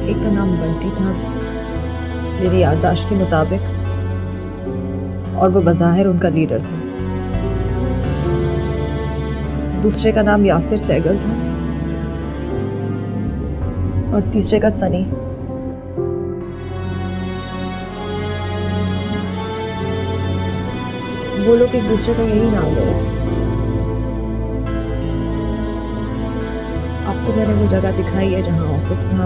एक का नाम बंटी था मेरी याददाश्त के मुताबिक, और वो बज़ाहिर उनका लीडर था। दूसरे का नाम यासिर सहगल था और तीसरे का सनी। वो लोग एक दूसरे का यही नाम ले रहे थे। आपको मैंने वो जगह दिखाई है जहां ऑफिस था।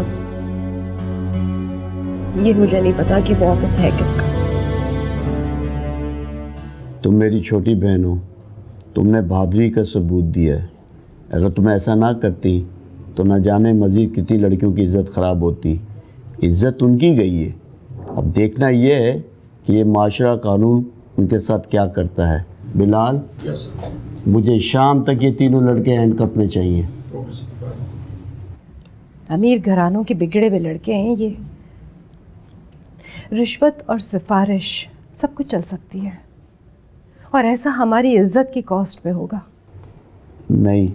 ये मुझे नहीं पता कि वो ऑफिस है किसका। तुम मेरी छोटी बहन हो, तुमने बहादुरी का सबूत दिया है। अगर तुम ऐसा ना करती तो न जाने मज़ीद कितनी लड़कियों की इज़्ज़त ख़राब होती। इज़्ज़त उनकी गई है, अब देखना यह है कि ये माशरा कानून उनके साथ क्या करता है। बिलाल, मुझे शाम तक ये तीनों लड़के हैंडकफ में चाहिए। अमीर घरानों के बिगड़े हुए लड़के हैं ये। रिश्वत और सिफारिश सब कुछ चल सकती है, और ऐसा हमारी इज्जत की कॉस्ट पे होगा। नहीं,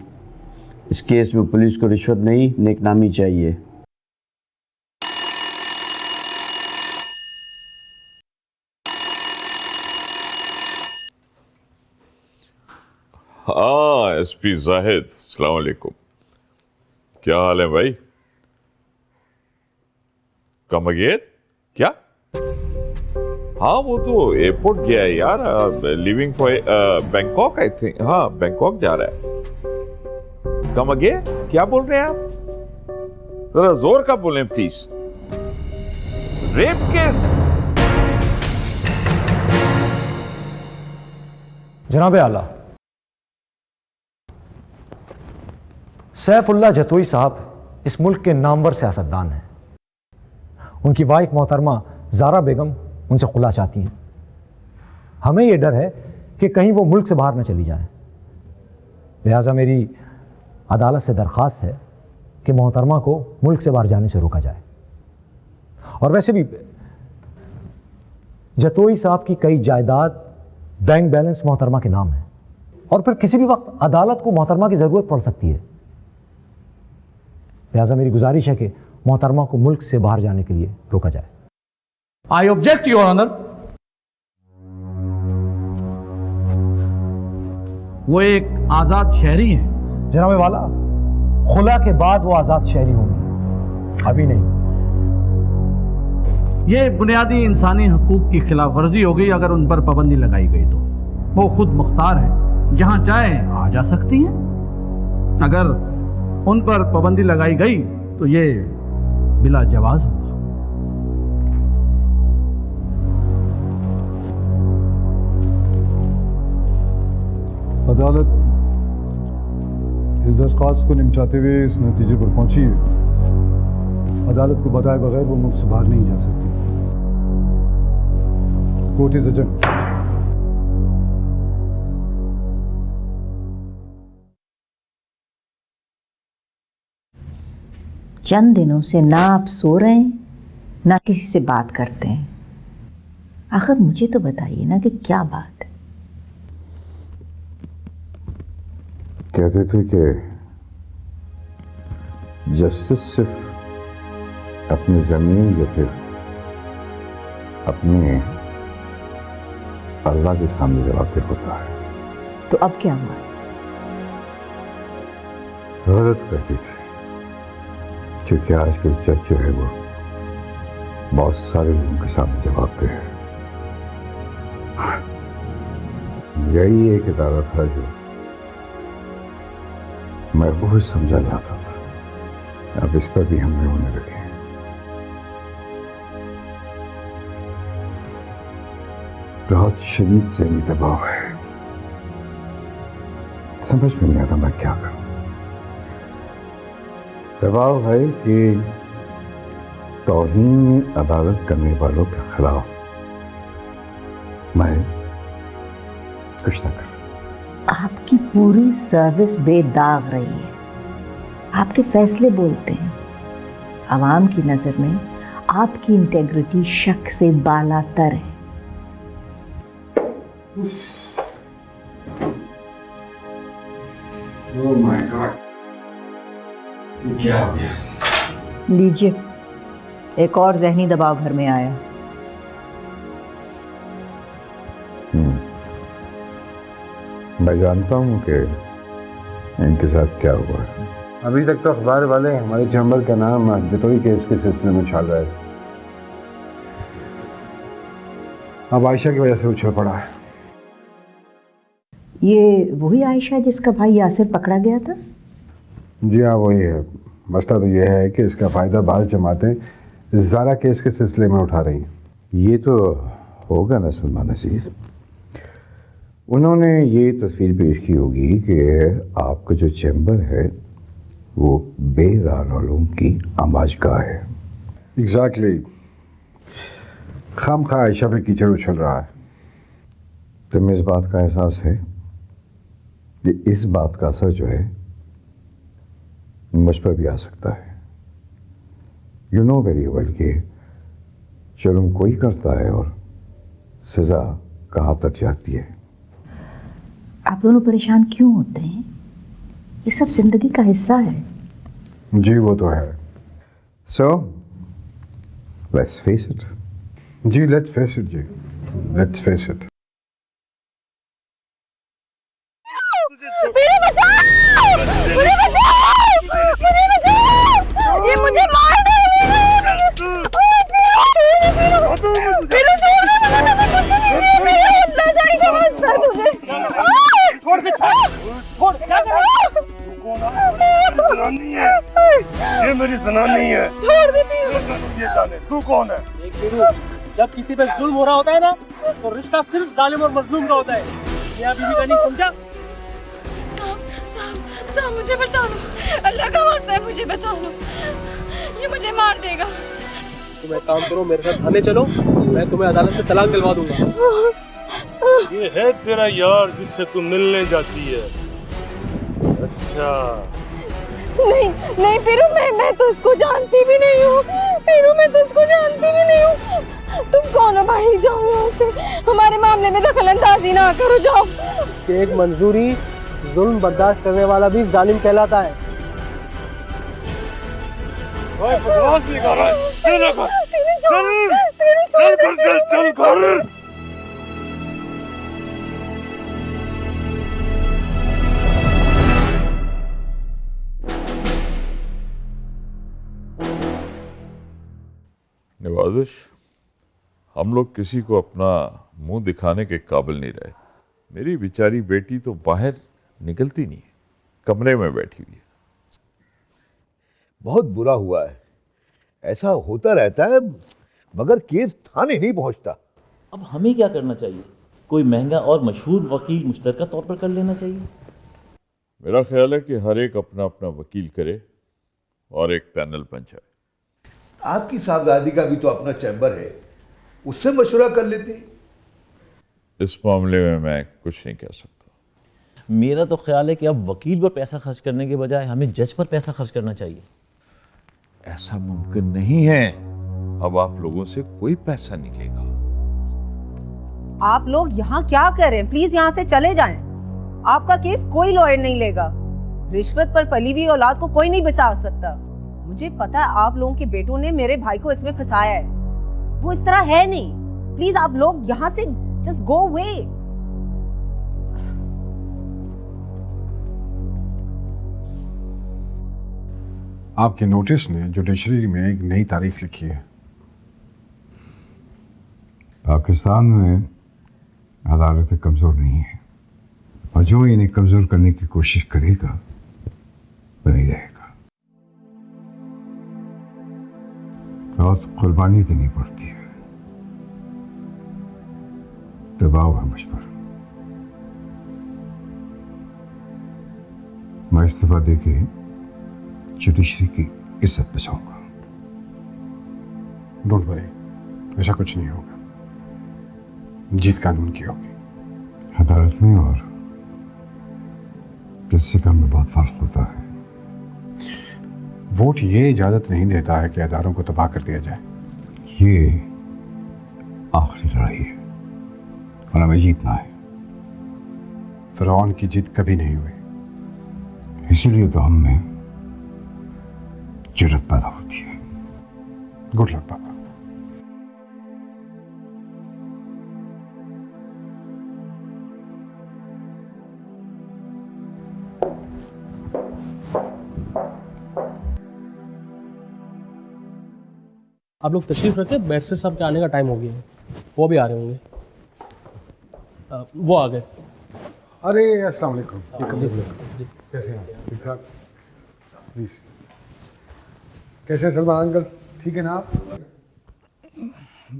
इस केस में पुलिस को रिश्वत नहीं, नेकनामी चाहिए। हाँ एसपी जाहिद, अस्सलाम वालेकुम। क्या हाल है भाई? Come again? क्या? हाँ वो तो एयरपोर्ट गया है यार, living for Bangkok I think. हाँ बैंकॉक जा रहा है। Come again? क्या बोल रहे हैं आप? जरा जोर का बोलें प्लीज। Rape case? जनाब आला, सैफुल्लाह जतोई साहब इस मुल्क के नामवर सियासतदान हैं। उनकी वाइफ मोहतरमा ज़ारा बेगम उनसे खुला चाहती हैं। हमें यह डर है कि कहीं वो मुल्क से बाहर न चली जाए। लिहाजा मेरी अदालत से दरख्वास्त है कि मोहतरमा को मुल्क से बाहर जाने से रोका जाए। और वैसे भी जतोई साहब की कई जायदाद, बैंक बैलेंस मोहतरमा के नाम है, और फिर किसी भी वक्त अदालत को मोहतरमा की ज़रूरत पड़ सकती है। लिहाजा मेरी गुजारिश है कि मोहतरमा को मुल्क से बाहर जाने के लिए रोका जाए। I object your honour. वो एक आजाद शहरी हैं। जनाब वाला, खुला के बाद वो आजाद शहरी होंगी, अभी नहीं। ये बुनियादी इंसानी हकूक की खिलाफ वर्जी हो गई अगर उन पर पाबंदी लगाई गई तो। वो खुद मुख्तार है, जहां चाहे आ जा सकती हैं। अगर उन पर पाबंदी लगाई गई तो ये बिला जवाज होगा। अदालत इस दरख्वास्त को निपटाते हुए इस नतीजे पर पहुंची है, अदालत को बताए बगैर वो मुल्क से बाहर नहीं जा सकती। Court is adjourned. चंद दिनों से ना आप सो रहे हैं ना किसी से बात करते हैं। आखिर मुझे तो बताइए ना कि क्या बात है। कहते थे कि जस्टिस सिर्फ अपनी जमीन या फिर अपने अल्लाह के सामने जवाबदेह होता है। तो अब क्या हुआ? गलत कहती थी, क्योंकि आजकल जज जो है वो बहुत सारे लोगों के सामने जवाबदेह है। यही एक इदारा था जो महफूज समझा जाता था। अब इस पर भी हमले होने लगे हैं। बहुत शदीद ज़हनी दबाव है, समझ में नहीं आता मैं क्या करूं। दबाव है कि तौहीन अदालत करने वालों के खिलाफ मैं कुछ ना करूं। आपकी पूरी सर्विस बेदाग रही है। आपके फैसले बोलते हैं। आवाम की नजर में आपकी इंटेग्रिटी शक से बालातर है। ओह माय गॉड, क्या हो गया? लीजिए, एक और जहनी दबाव घर में आया। मैं जानता हूँ कि इनके साथ क्या हुआ है। अभी तक तो अखबार वाले हमारे चैम्बर का नाम जतोई केस के सिलसिले में छाल रहे थे। अब आयशा की वजह से उछल पड़ा है। ये वही आयशा जिसका भाई यासिर पकड़ा गया था? जी हाँ, वही है। मसला तो ये है कि इसका फ़ायदा बाज़ जमातें ज़ारा केस के सिलसिले में उठा रही हैं। ये तो होगा ना सलमान अजीज़, उन्होंने ये तस्वीर पेश की होगी कि आपका जो चैम्बर है वो बेरानों की आमाजगाह है। एग्जैक्टली। खाम खा आयशा पे कीचड़ उछल रहा है। तुम्हें इस बात का एहसास है कि इस बात का असर जो है मुझ पर भी आ सकता है। यू नो वेरी वेल कि जुर्म कोई करता है और सज़ा कहाँ तक जाती है। आप दोनों परेशान क्यों होते हैं? ये सब जिंदगी का हिस्सा है। जी वो तो है। So let's face it. जी लेट्स फेस इट। जी लेट्स फेस इट। मेरे बचाओ! मुझे बचाओ! मुझे बचाओ! ये मुझे मार देगा! मेरे छोड़ दे, मुझे कुछ नहीं है। मेरे इतना सारी समझता तुझे। छोड़ दे, छोड़। क्या कर रहा है? ये मेरी जनानी है। छोड़ दे पीरू। ये जाने तू कौन है? एक पीरू, जब किसी पे जुल्म हो रहा होता है ना, तो रिश्ता सिर्फ जालिम और मजलूम का होता है। ये बीवी का नहीं समझा? साहब मुझे बचा लो, अल्लाह का वास्ता है मुझे बचा लो, ये मुझे मार देगा। तुम एक काम करो, मेरे साथ थाने चलो, मैं तुम्हें अदालत से तलाक दिलवा दूंगा। ये है तेरा यार जिससे तू मिलने जाती है? अच्छा। नहीं पीरू, मैं तो इसको जानती भी नहीं हूँ। पीरू, मैं तो इसको जानती भी नहीं हूँ। तुम कौन हो भाई? जाओ यहाँ से, हमारे मामले में दखलंदाजी ना करो, जाओ। एक मंजूरी जुल्म बर्दाश्त करने वाला भी जालिम कहलाता है। बकवास नहीं कर रहा है। चल घर। नवाजिश, हम लोग किसी को अपना मुंह दिखाने के काबिल नहीं रहे। मेरी बेचारी बेटी तो बाहर निकलती नहीं है, कमरे में बैठी हुई है। बहुत बुरा हुआ है। ऐसा होता रहता है मगर केस थाने नहीं पहुंचता। अब हमें क्या करना चाहिए? कोई महंगा और मशहूर वकील मुश्तरका तौर पर कर लेना चाहिए। मेरा ख्याल है कि हर एक अपना अपना वकील करे और एक पैनल बन जाए। आपकी साहबजादी का भी तो अपना चैम्बर है, उससे मशवरा कर लेती। इस मामले में मैं कुछ नहीं कह सकता। मेरा तो ख्याल है कि अब वकील पर पैसा खर्च करने के बजाय हमें जज पर पैसा खर्च करना चाहिए। ऐसा मुमकिन नहीं है। अब आप लोगों से कोई पैसा नहीं लेगा। आप लोग यहाँ क्या कर रहे हैं? प्लीज यहाँ से चले जाएं। आपका केस कोई लॉयर नहीं लेगा। रिश्वत पर पली हुई औलाद को कोई नहीं बचा सकता। मुझे पता है आप लोगों के बेटों ने मेरे भाई को इसमें फंसाया है। वो इस तरह है नहीं। प्लीज आप लोग यहाँ से जस्ट गो अवे। आपके नोटिस ने जुडिशरी में एक नई तारीख लिखी है। पाकिस्तान में अदालतें कमज़ोर नहीं है और जो इन्हें कमज़ोर करने की कोशिश करेगा वो नहीं रहेगा। बहुत कुर्बानी देनी पड़ती है। दबाव है मुझ पर। मैं इस्तीफा देके जुडिशरी की इज्जत बचाऊंगा। डोंट वरी, ऐसा कुछ नहीं होगा। जीत कानून की होगी। अदालत में और जस्टिका में बहुत फर्क होता है। वोट ये इजाजत नहीं देता है कि अदारों को तबाह कर दिया जाए। ये आखिरी लड़ाई है और हमें जीतना है। फिरौन की जीत कभी नहीं हुई, इसीलिए तो हम में जुर्रत पैदा होती है। गुड लक पापा। आप लोग तशरीफ रखें, बैरिस्टर साहब के आने का टाइम हो गया है, वो भी आ रहे होंगे। वो आ गए। अरे अस्सलाम वालेकुम। कैसे हैं? ठीक ठाक? प्लीज। कैसे हैं सलमान अंकल? ठीक है ना आप?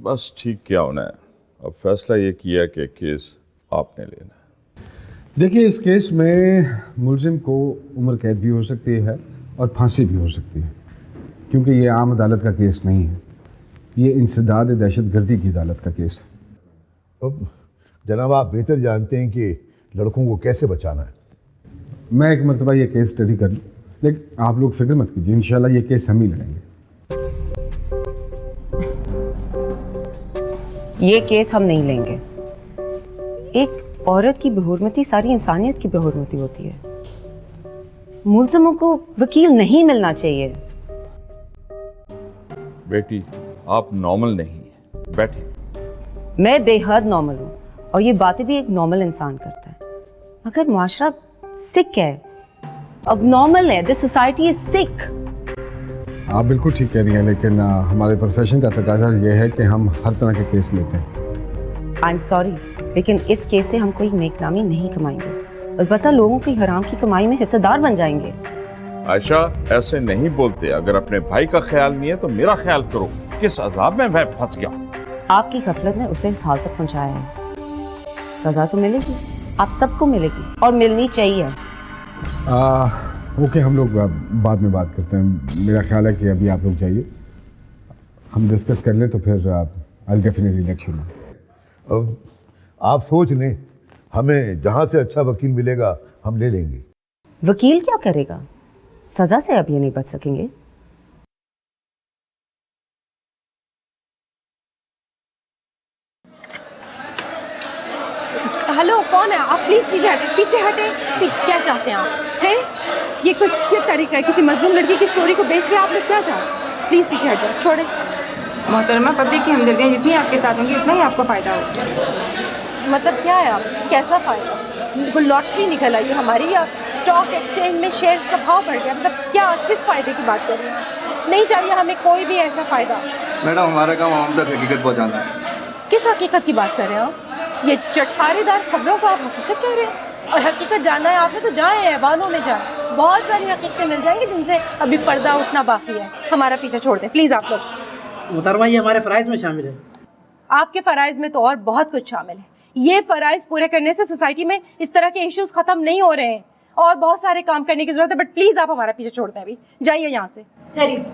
बस ठीक क्या होना है, अब फैसला ये किया कि केस आपने लेना है। देखिए, इस केस में मुलजिम को उम्र कैद भी हो सकती है और फांसी भी हो सकती है, क्योंकि ये आम अदालत का केस नहीं है, ये इंसदाद दहशतगर्दी की अदालत का केस है। अब जनाब, आप बेहतर जानते हैं कि लड़कों को कैसे बचाना है। मैं एक मरतबा ये केस स्टडी कर लूँ, लेकिन आप लोग फिक्र मत कीजिए, इंशाल्लाह ये केस हम ही लड़ेंगे। ये केस हम नहीं लेंगे। एक औरत की बेहुरमती सारी इंसानियत की बेहुरमती होती है। मुलजिमों को वकील नहीं मिलना चाहिए। बेटी, आप नॉर्मल नहीं हैं, बैठे। मैं बेहद नॉर्मल हूँ और ये बातें भी एक नॉर्मल इंसान करता है, मगर मुआशरा सिक है, अब नॉर्मल है। This society is sick. आप बिल्कुल ठीक कह रही हैं, लेकिन हमारे प्रोफेशन का तकाजा ये है कि हम हर तरह के केस लेते हैं। आई एम सॉरी, लेकिन इस केस से हम कोई नेकनामी नहीं कमाएंगे, अलबत्ता लोगों की हराम की कमाई में हिस्सेदार बन जाएंगे। आयशा, ऐसे नहीं बोलते। अगर अपने भाई का ख्याल नहीं है तो मेरा ख्याल करो। किस अजाब में मैं फंस गया। आपकी गफलत ने उसे इस हाल तक पहुंचाया है। सजा तो मिलेगी, आप सबको मिलेगी और मिलनी चाहिए। ओके, हम लोग बाद में बात करते हैं। मेरा ख्याल है कि अभी आप लोग जाइए, हम डिस्कस कर लें तो फिर I definitely let you know. अब आप सोच लें, हमें जहाँ से अच्छा वकील मिलेगा हम ले लेंगे। वकील क्या करेगा? सजा से अब ये नहीं बच सकेंगे। हेलो, कौन है आप? प्लीज पीछे हटे, पीछे हटे। क्या चाहते हैं आप? हैं? ये कोई क्या तरीका है? किसी मजलूम लड़की की स्टोरी को बेच के आप लोग क्या चाहते हैं? प्लीज पीछे हट जाओ, छोड़े। मोहतरमा, पब्लिक की हमदर्दियाँ जितनी आपके साथ होंगी उतना ही आपको फायदा होगा। मतलब क्या है आप? कैसा फायदा? कोई लॉटरी निकल आई है हमारी, या स्टॉक एक्सचेंज में शेयर्स का भाव बढ़ गया? मतलब क्या, किस फायदे की बात कर रही हैं? नहीं चाहिए हमें कोई भी ऐसा फायदा। मैडम, हमारा काम आवाम तक हकीकत पहुँचाना है। किस हकीकत की बात कर रहे हैं आप? ये चटखारेदार खबरों को आप हकीकत कह रहे हैं? और हकीकत जानना है आपने तो जाए ऐवानों में जाए, बहुत सारी हकीकतें मिल जाएंगी जिनसे अभी पर्दा उठना बाकी है। हमारा पीछा छोड़ दें प्लीज आप लोग। मोहतरमा, ये हमारे फराइज में शामिल है। आपके फराइज में तो और बहुत कुछ शामिल है। ये फराइज पूरे करने से सोसाइटी में इस तरह के इश्यूज खत्म नहीं हो रहे हैं और बहुत सारे काम करने की जरूरत है। बट प्लीज आप हमारा पीछे छोड़ दें, अभी जाइए यहाँ से। ठहरिए,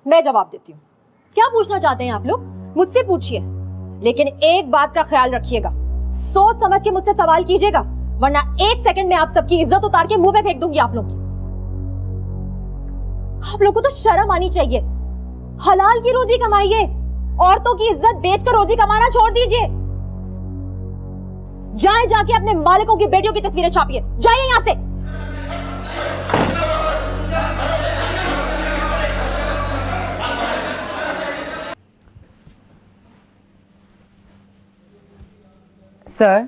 मैं जवाब देती हूँ। क्या पूछना चाहते हैं आप लोग? मुझसे पूछिए, लेकिन एक बात का ख्याल रखिएगा, सोच समझ के मुझसे सवाल कीजिएगा, वरना एक सेकंड में आप सबकी इज्जत उतार के मुंह पे फेंक दूंगी आप लोग की। आप लोगों को तो शर्म आनी चाहिए। हलाल की रोजी कमाइए, औरतों की इज्जत बेचकर रोजी कमाना छोड़ दीजिए। जाए जाके अपने मालिकों की बेटियों की तस्वीरें छापिए, जाइए यहां से। सर,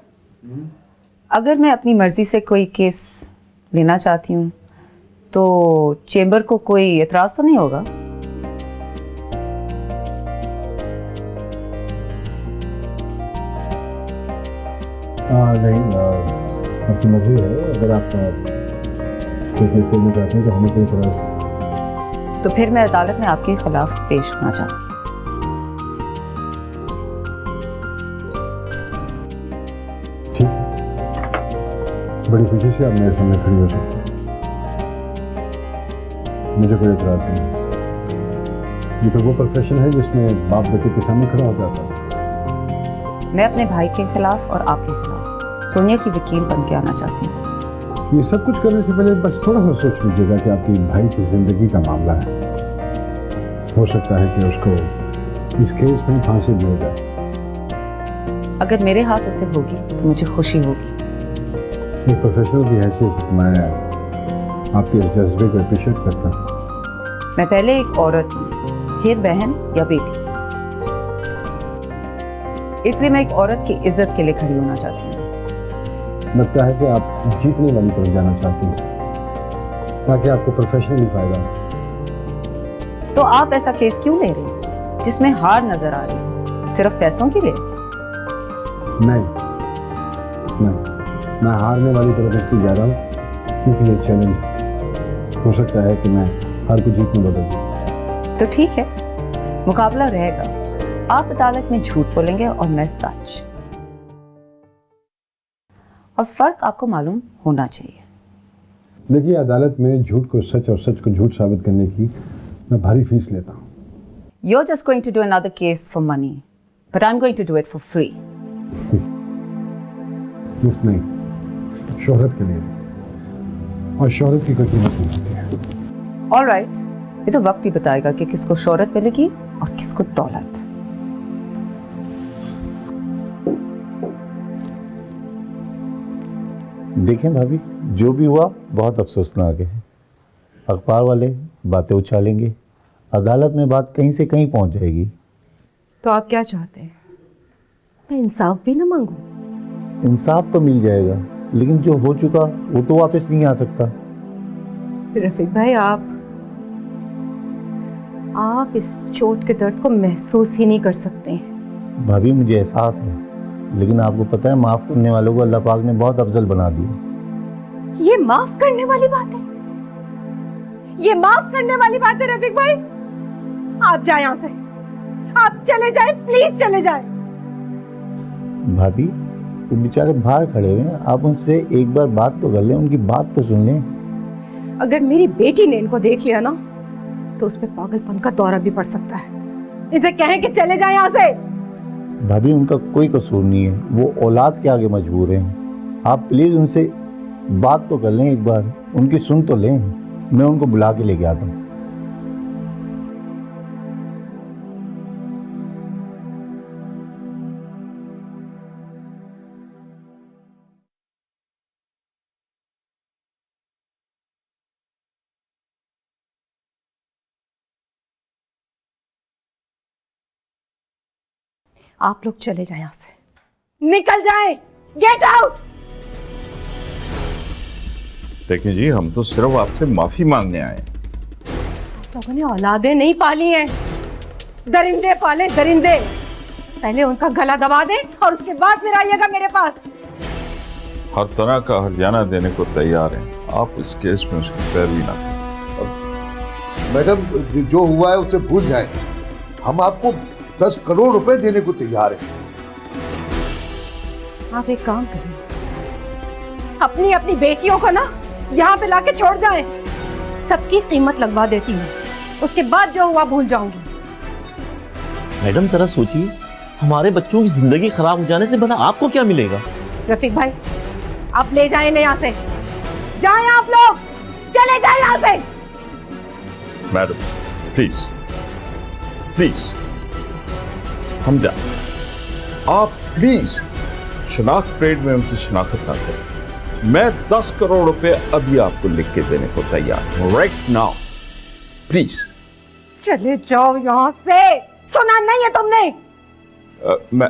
अगर मैं अपनी मर्जी से कोई केस लेना चाहती हूँ तो चेंबर को कोई एतराज तो नहीं होगा? नहीं, आपकी मर्जी है। अगर आप कोई केस करना चाहते हैं तो हमें कोई एतराज। तो फिर मैं अदालत में आपके खिलाफ पेश होना चाहती हूँ। बड़ी खुशी से आप मेरे सामने खड़ी हो सकती हैं, मुझे कोई एतराज नहीं। ये तो वो प्रोफेशन है जिसमें बाप बेटे के सामने खड़ा हो जाता है। मैं अपने भाई के खिलाफ और आपके खिलाफ सोनिया की वकील बन के आना चाहती हूँ। ये सब कुछ करने से पहले बस थोड़ा सा सोच लीजिएगा कि आपकी भाई की जिंदगी का मामला है। हो सकता है कि उसको इस केस में फांसी दी जाए। अगर मेरे हाथों से होगी तो मुझे खुशी होगी। एक प्रोफेशनल की हैसियत मैं आपके इस जज्बे को अप्रिशिएट करता हूँ। मैं पहले एक औरत हूँ, फिर बहन या बेटी, इसलिए मैं एक औरत की इज्जत के लिए खड़ी होना चाहती हूँ। लगता है कि आप जीतने वाली तरफ जाना चाहती हैं ताकि आपको प्रोफेशनली फायदा हो। तो आप ऐसा केस क्यों ले रहे हैं जिसमें हार नजर आ रही है, सिर्फ पैसों के लिए? नहीं, मैं हारने वाली तरफ इसलिए जा रहा हूँ क्योंकि ये चैलेंज हो सकता है कि मैं हार को जीत में बदल दूँ। तो ठीक है, मुकाबला रहेगा। आप अदालत में झूठ बोलेंगे और मैं सच, और फर्क आपको मालूम होना चाहिए। देखिए, अदालत में झूठ को सच और सच को झूठ साबित करने की मैं भारी फीस लेता हूँ। You're just going to do another case for money, but I'm going to do it for free. मुफ्त नहीं, शोहरत के लिए, और शोहरत की कोई कीमत नहीं होती है। All right, ये तो वक्त ही बताएगा कि किसको शोहरत मिलेगी और किसको दौलत। देखें भाभी, जो भी हुआ बहुत अफसोसनाक है। अखबार वाले बातें उछालेंगे, अदालत में बात कहीं से कहीं पहुंच जाएगी। तो आप क्या चाहते हैं? मैं इंसाफ भी ना मांगू? इंसाफ तो मिल जाएगा, लेकिन जो हो चुका वो तो वापस नहीं आ सकता। रफीक भाई, आप इस चोट के दर्द को महसूस ही नहीं कर सकते। भाभी, मुझे एहसास है, लेकिन आपको पता है माफ करने वालों को अल्लाह पाक ने बहुत अफजल बना दिया। ये माफ करने वाली बात है? ये माफ करने वाली बात है रफीक भाई? आप जाए यहाँ से, आप चले जाए, प्लीज चले जाए। भाभी, वो बेचारे बाहर खड़े हुए हैं, आप उनसे एक बार बात तो कर लें, उनकी बात तो सुन लें। अगर मेरी बेटी ने इनको देख लिया ना, तो उस पे पागलपन का दौरा भी पड़ सकता है। इसे कहें कि चले जाए यहाँ से। भाभी, उनका कोई कसूर नहीं है, वो औलाद के आगे मजबूर हैं। आप प्लीज उनसे बात तो कर लें, एक बार उनकी सुन तो लें। मैं उनको बुला के लेके आता हूँ। आप लोग चले जाए यहाँ से, निकल जाए, गेट आउट। देखिए जी, हम तो सिर्फ आपसे माफी मांगने आए। आप लोगों ने औलादें नहीं पाली हैं, दरिंदे पाले, दरिंदे। पहले उनका गला दबा दें और उसके बाद फिर आइएगा मेरे पास। हर तरह का हर्जाना देने को तैयार हैं। आप इस केस में उसकी पैरवी ना करें। मैडम, जो हुआ है उसे भूल जाए। हम आपको 10 करोड़ रुपए देने को तैयार हैं। आप एक काम करें, अपनी अपनी बेटियों को ना यहाँ पे लाके छोड़ जाएं। सबकी कीमत लगवा देती हूँ, उसके बाद जो हुआ भूल जाऊंगी। मैडम, जरा सोचिए, हमारे बच्चों की जिंदगी खराब हो जाने से भला आपको क्या मिलेगा? रफीक भाई, आप ले जाएं इन्हें यहाँ से। जाएं आप लोग, चले जाएं यहाँ से। मैडम, प्लीज प्लीज हम जा। आप प्लीज शनाख्त परेड में उनकी शनाख्त ना करें। मैं 10 करोड़ रुपए अभी आपको लिख के देने को तैयार हूं, राइट नाउ, प्लीज। चले जाओ यहाँ से। सुना नहीं है तुमने? मैं